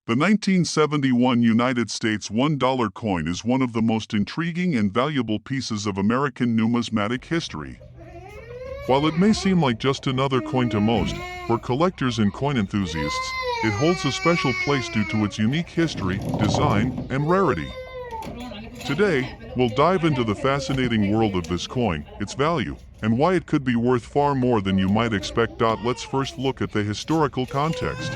The 1971 United States $1 coin is one of the most intriguing and valuable pieces of American numismatic history. While it may seem like just another coin to most, for collectors and coin enthusiasts, it holds a special place due to its unique history, design, and rarity. Today, we'll dive into the fascinating world of this coin, its value, and why it could be worth far more than you might expect. Let's first look at the historical context.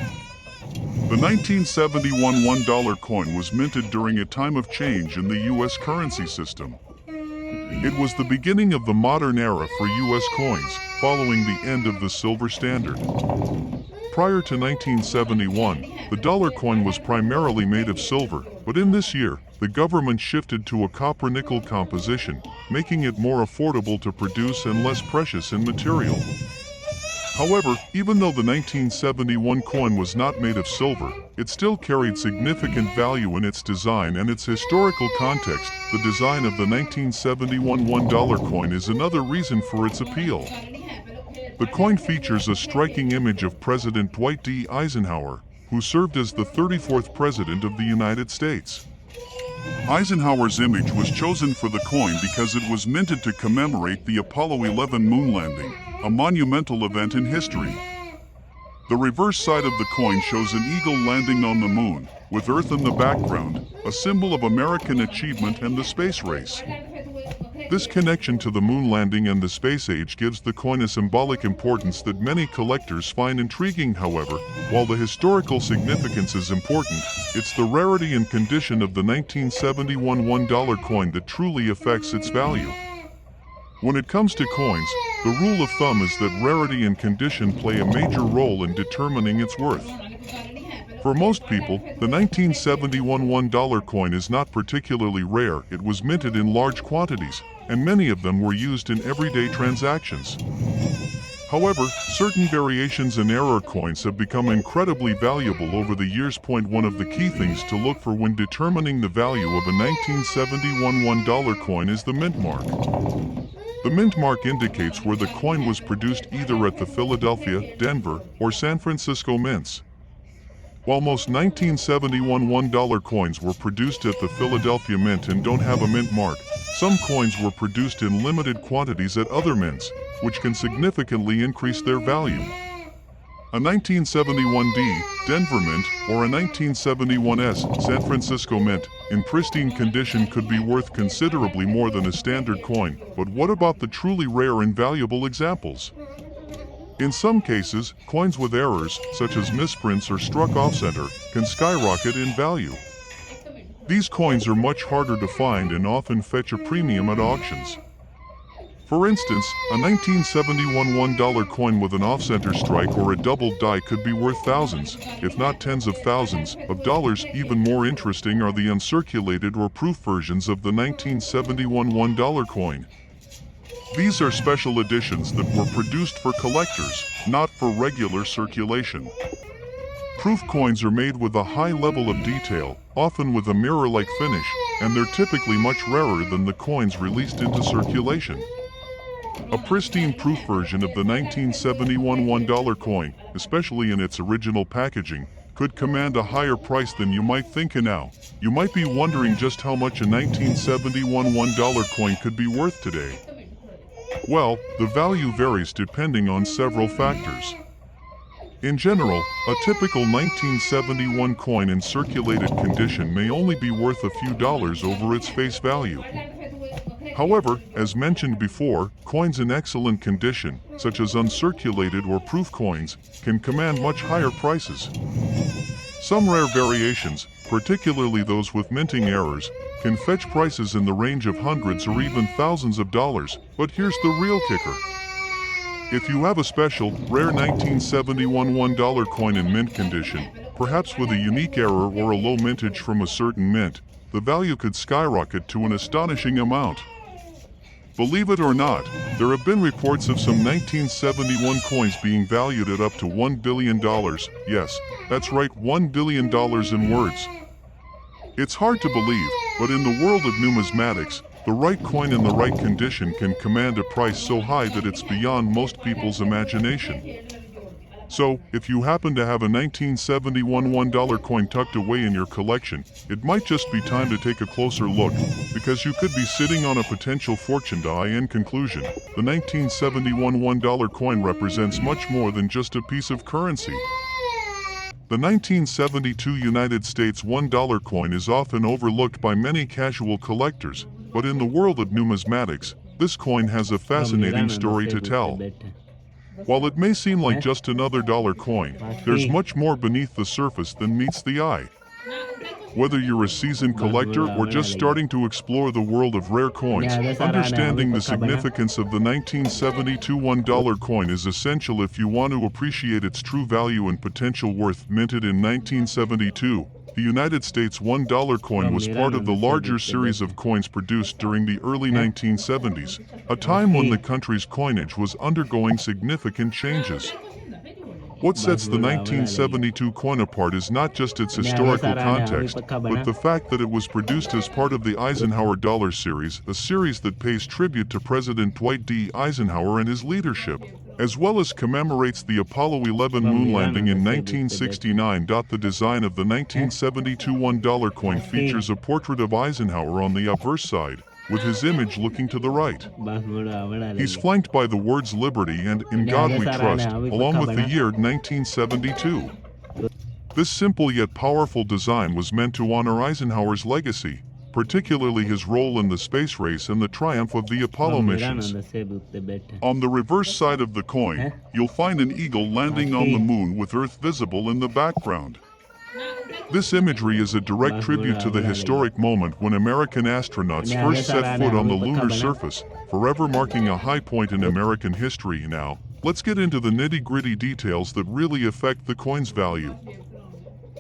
The 1971 $1 coin was minted during a time of change in the U.S. currency system. It was the beginning of the modern era for U.S. coins, following the end of the silver standard. Prior to 1971, the dollar coin was primarily made of silver, but in this year, the government shifted to a copper-nickel composition, making it more affordable to produce and less precious in material. However, even though the 1971 coin was not made of silver, it still carried significant value in its design and its historical context. The design of the 1971 $1 coin is another reason for its appeal. The coin features a striking image of President Dwight D. Eisenhower, who served as the 34th President of the United States. Eisenhower's image was chosen for the coin because it was minted to commemorate the Apollo 11 moon landing, a monumental event in history. The reverse side of the coin shows an eagle landing on the moon, with Earth in the background, a symbol of American achievement and the space race. This connection to the moon landing and the space age gives the coin a symbolic importance that many collectors find intriguing. However, while the historical significance is important, it's the rarity and condition of the 1971 $1 coin that truly affects its value. When it comes to coins, the rule of thumb is that rarity and condition play a major role in determining its worth. For most people, the 1971 $1 coin is not particularly rare. It was minted in large quantities, and many of them were used in everyday transactions. However, certain variations in error coins have become incredibly valuable over the years. One of the key things to look for when determining the value of a 1971 $1 coin is the mint mark. The mint mark indicates where the coin was produced, either at the Philadelphia, Denver, or San Francisco mints. While most 1971 $1 coins were produced at the Philadelphia Mint and don't have a mint mark, some coins were produced in limited quantities at other mints, which can significantly increase their value. A 1971D Denver Mint or a 1971S San Francisco Mint in pristine condition could be worth considerably more than a standard coin. But what about the truly rare and valuable examples? In some cases, coins with errors, such as misprints or struck off-center, can skyrocket in value. These coins are much harder to find and often fetch a premium at auctions. For instance, a 1971 $1 coin with an off-center strike or a double die could be worth thousands, if not tens of thousands, of dollars. Even more interesting are the uncirculated or proof versions of the 1971 $1 coin. These are special editions that were produced for collectors, not for regular circulation. Proof coins are made with a high level of detail, often with a mirror-like finish, and they're typically much rarer than the coins released into circulation. A pristine proof version of the 1971 $1 coin, especially in its original packaging, could command a higher price than you might think. Now, you might be wondering just how much a 1971 $1 coin could be worth today. Well, the value varies depending on several factors. In general, a typical 1971 coin in circulated condition may only be worth a few dollars over its face value. However, as mentioned before, coins in excellent condition, such as uncirculated or proof coins, can command much higher prices. Some rare variations, particularly those with minting errors, can fetch prices in the range of hundreds or even thousands of dollars. But here's the real kicker. If you have a special, rare 1971 $1 coin in mint condition, perhaps with a unique error or a low mintage from a certain mint, the value could skyrocket to an astonishing amount. Believe it or not, there have been reports of some 1971 coins being valued at up to $1 billion. Yes, that's right, $1 billion in words. It's hard to believe, but in the world of numismatics, the right coin in the right condition can command a price so high that it's beyond most people's imagination. So, if you happen to have a 1971 $1 coin tucked away in your collection, it might just be time to take a closer look, because you could be sitting on a potential fortune die. In conclusion, the 1971 $1 coin represents much more than just a piece of currency. The 1972 United States $1 coin is often overlooked by many casual collectors, but in the world of numismatics, this coin has a fascinating story to tell. While it may seem like just another dollar coin, there's much more beneath the surface than meets the eye. Whether you're a seasoned collector or just starting to explore the world of rare coins, understanding the significance of the 1972 $1 coin is essential if you want to appreciate its true value and potential worth. Minted in 1972, the United States $1 coin was part of the larger series of coins produced during the early 1970s, a time when the country's coinage was undergoing significant changes. What sets the 1972 coin apart is not just its historical context, but the fact that it was produced as part of the Eisenhower Dollar Series, a series that pays tribute to President Dwight D. Eisenhower and his leadership, as well as commemorates the Apollo 11 moon landing in 1969. The design of the 1972 $1 coin features a portrait of Eisenhower on the obverse side, with his image looking to the right. He's flanked by the words "Liberty" and "In God We Trust," along with the year 1972. This simple yet powerful design was meant to honor Eisenhower's legacy, particularly his role in the space race and the triumph of the Apollo missions. On the reverse side of the coin, you'll find an eagle landing on the moon with Earth visible in the background. This imagery is a direct tribute to the historic moment when American astronauts first set foot on the lunar surface, forever marking a high point in American history. Now, let's get into the nitty-gritty details that really affect the coin's value.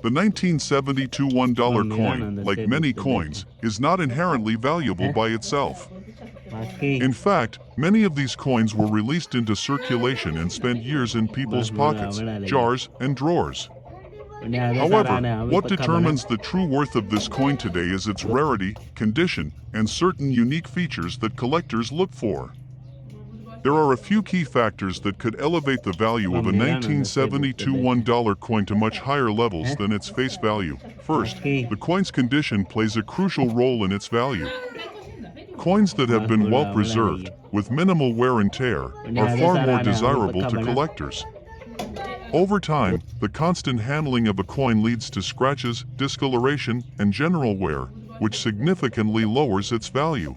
The 1972 $1 coin, like many coins, is not inherently valuable by itself. In fact, many of these coins were released into circulation and spent years in people's pockets, jars, and drawers. However, what determines the true worth of this coin today is its rarity, condition, and certain unique features that collectors look for. There are a few key factors that could elevate the value of a 1972 $1 coin to much higher levels than its face value. First, the coin's condition plays a crucial role in its value. Coins that have been well preserved, with minimal wear and tear, are far more desirable to collectors. Over time, the constant handling of a coin leads to scratches, discoloration, and general wear, which significantly lowers its value.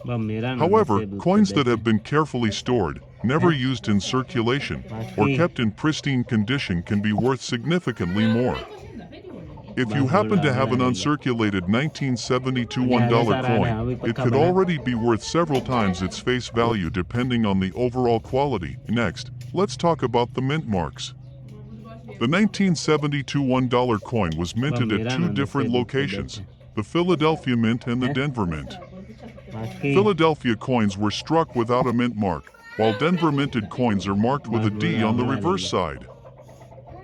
However, coins that have been carefully stored, never used in circulation, or kept in pristine condition can be worth significantly more. If you happen to have an uncirculated 1972 $1 coin, it could already be worth several times its face value depending on the overall quality. Next, let's talk about the mint marks. The 1972 $1 coin was minted at two different locations, the Philadelphia Mint and the Denver Mint. Philadelphia coins were struck without a mint mark, while Denver minted coins are marked with a D on the reverse side.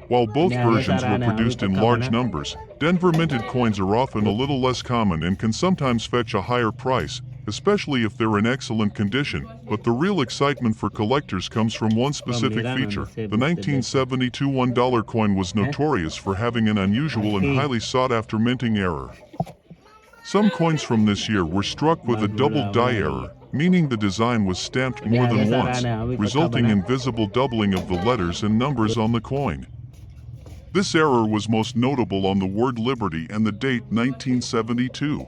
While both versions were produced in large numbers, Denver minted coins are often a little less common and can sometimes fetch a higher price, especially if they're in excellent condition. But the real excitement for collectors comes from one specific feature. The 1972 $1 coin was notorious for having an unusual and highly sought-after minting error. Some coins from this year were struck with a double die error, meaning the design was stamped more than once, resulting in visible doubling of the letters and numbers on the coin. This error was most notable on the word Liberty and the date 1972.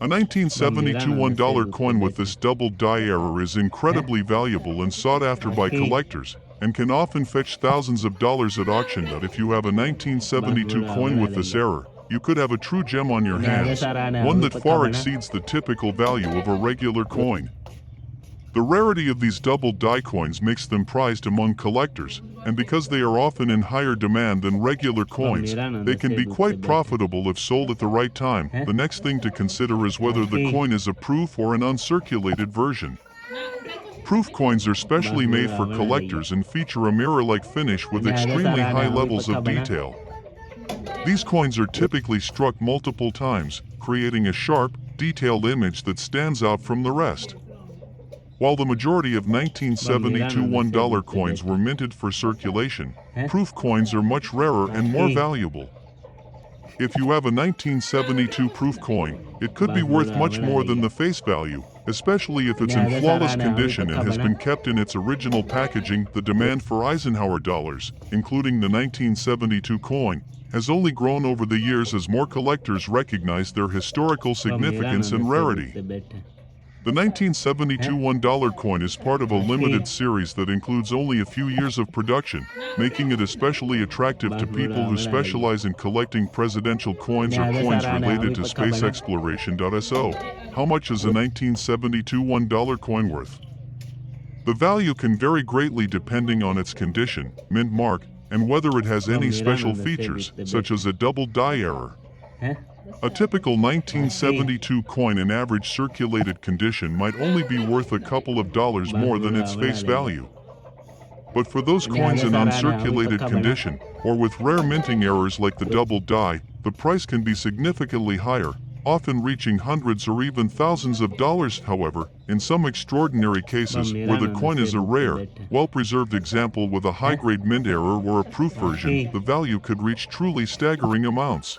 A 1972 $1 coin with this double die error is incredibly valuable and sought after by collectors, and can often fetch thousands of dollars at auction. But if you have a 1972 coin with this error, you could have a true gem on your hands, one that far exceeds the typical value of a regular coin. The rarity of these double die coins makes them prized among collectors, and because they are often in higher demand than regular coins, they can be quite profitable if sold at the right time. The next thing to consider is whether the coin is a proof or an uncirculated version. Proof coins are specially made for collectors and feature a mirror-like finish with extremely high levels of detail. These coins are typically struck multiple times, creating a sharp, detailed image that stands out from the rest. While the majority of 1972 $1 coins were minted for circulation, proof coins are much rarer and more valuable. If you have a 1972 proof coin, it could be worth much more than the face value, especially if it's in flawless condition and has been kept in its original packaging. The demand for Eisenhower dollars, including the 1972 coin, has only grown over the years as more collectors recognize their historical significance and rarity. The 1972 $1 coin is part of a limited series that includes only a few years of production, making it especially attractive to people who specialize in collecting presidential coins or coins related to space exploration. So, how much is a 1972 $1 coin worth? The value can vary greatly depending on its condition, mint mark, and whether it has any special features, such as a double die error. A typical 1972 coin in average circulated condition might only be worth a couple of dollars more than its face value. But for those coins in uncirculated condition, or with rare minting errors like the double die, the price can be significantly higher, often reaching hundreds or even thousands of dollars. However, in some extraordinary cases where the coin is a rare, well-preserved example with a high-grade mint error or a proof version, the value could reach truly staggering amounts.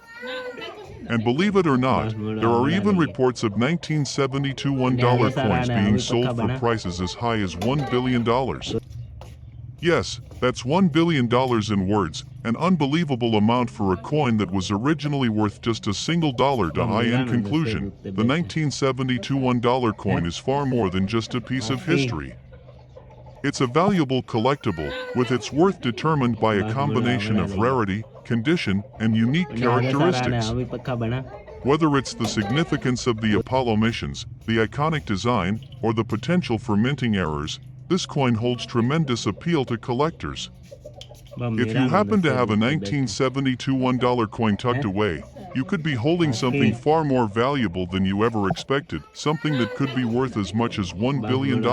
And believe it or not, there are even reports of 1972 $1 coins being sold for prices as high as $1 billion. Yes, that's $1 billion in words, an unbelievable amount for a coin that was originally worth just a single dollar. In conclusion, the 1972 $1 coin is far more than just a piece of history. It's a valuable collectible, with its worth determined by a combination of rarity, condition, and unique characteristics. Whether it's the significance of the Apollo missions, the iconic design, or the potential for minting errors, this coin holds tremendous appeal to collectors. If you happen to have a 1972 $1 coin tucked away, you could be holding something far more valuable than you ever expected, something that could be worth as much as $1 billion.